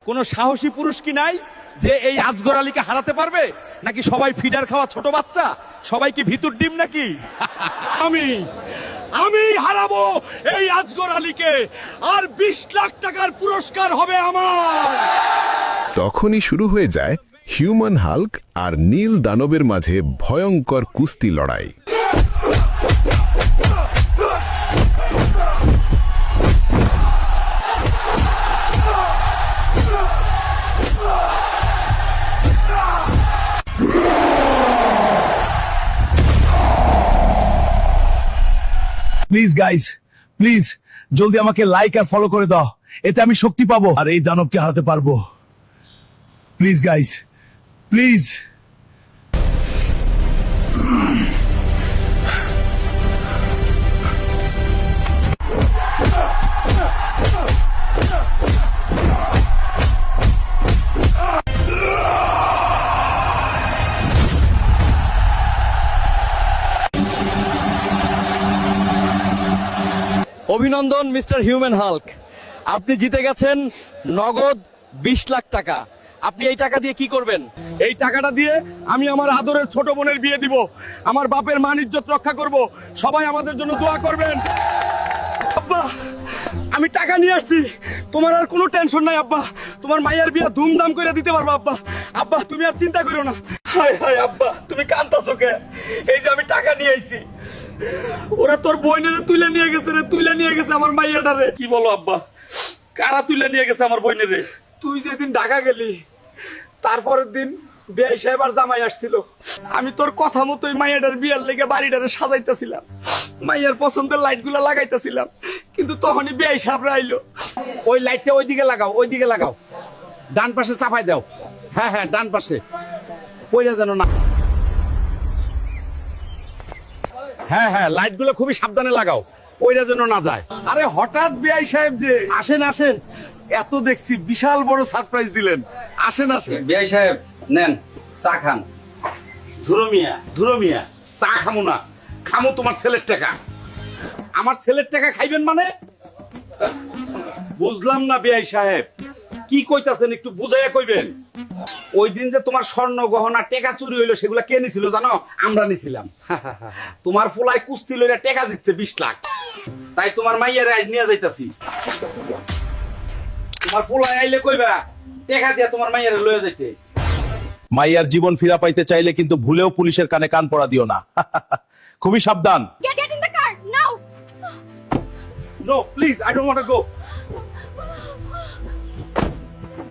কোন সাহসী পুরুষ কি নাই যে এই আজগর আলীকে হারাতে পারবে? নাকি সবাই ফিডার খাওয়া ছোট বাচ্চা? সবাই কি ভিতর ডিম নাকি? আমি হারাবো এই আজগর আলীকে, আর 20 লাখ টাকার পুরস্কার হবে আমার। তখনই শুরু হয়ে যায় হিউম্যান হাল্ক আর নীল দানবের মাঝে ভয়ঙ্কর কুস্তি লড়াই। প্লিজ গাইস, প্লিজ জলদি আমাকে লাইক আর ফলো করে দাও, এতে আমি শক্তি পাবো আর এই দানবকে হারাতে পারবো। Please guys, please. অভিনন্দন মিস্টার হিউম্যান হাল্ক, আপনি জিতে গেছেন নগদ 20 লাখ টাকা। আপনি এই টাকা দিয়ে কি করবেন? এই টাকাটা দিয়ে আমি আমার আদরের ছোট বোনের বিয়ে দিব, আমার বাপের মান ইজ্জত রক্ষা করব। সবাই আমাদের জন্য দোয়া করবেন। আব্বা, আমি টাকা নিয়ে আসছি, তোমার আর কোনো টেনশন নাই আব্বা। তোমার মায়ের বিয়ে ধুমধাম করে দিতে পারবো আব্বা। আব্বা তুমি আর চিন্তা করো না। হায় হায় আব্বা, তুমি কাঁদতাছো কে? এই যে আমি টাকা নিয়ে আইছি, ওরা তোর বোনের তুলে নিয়ে গেছে রে, তুলে নিয়ে গেছে আমার মাইয়াটারে। কি বলো আব্বা, কারা তুলে নিয়ে গেছে আমার বোনের? তুই যেদিন ঢাকা গেলি তারপরের দিন বিয়ে সাহেব আর জামাই আসছিল। আমি তোর কথা মতোই মাইয়াটার বিয়ার লেগে বাড়িটারে সাজাইতেছিলাম, মাইয়ার পছন্দের লাইট গুলা লাগাইতেছিলাম, কিন্তু তখনই বিয়ে সাহেবরা আইলো। ওই লাইটটা ওইদিকে লাগাও, ওইদিকে লাগাও, ডান পাশে চাপাই দাও। হ্যাঁ হ্যাঁ, ডান পাশে, পয়লা যেন না। হ্যাঁ হ্যাঁ, লাইট গুলো খুবই সাবধানে লাগাও, পয়লা যেন না যায়। আরে হঠাৎ বিআই সাহেব যে, আসেন আসেন, এত দেখছি বিশাল বড় সারপ্রাইজ দিলেন। আসেন আসেন। বিআই সাহেব নেন চা খান। ধুরো মিয়া, চা খামু না, খামু তোমার ছেলের টাকা। আমার ছেলের টাকা খাইবেন মানে? বুঝলাম না বিআই সাহেব, কি কইতাছেন একটু বুঝাইয়া কইবেন। ওই দিন যে তোমার স্বর্ণ গহনা টেকা চুরি হইলো, সেগুলা কে নিছিল জানো? আমরা নিছিলাম। তোমার পোলায় কুস্তি লইরা টেকা দিচ্ছে 20 লাখ, তাই তোমার মাইয়ের আজ নিয়ে যাইতাছি। তোমার পোলায় আইলে কইবা টেকা দিয়া তোমার মাইয়ের লইয়া যাইতে। মাইয়ার জীবন ফিরা পাইতে চাইলে কিন্তু ভুলেও পুলিশের কানে কান পড়া দিও না। খুবই সাবধান। Get in the car now! No, please, I don't want to go.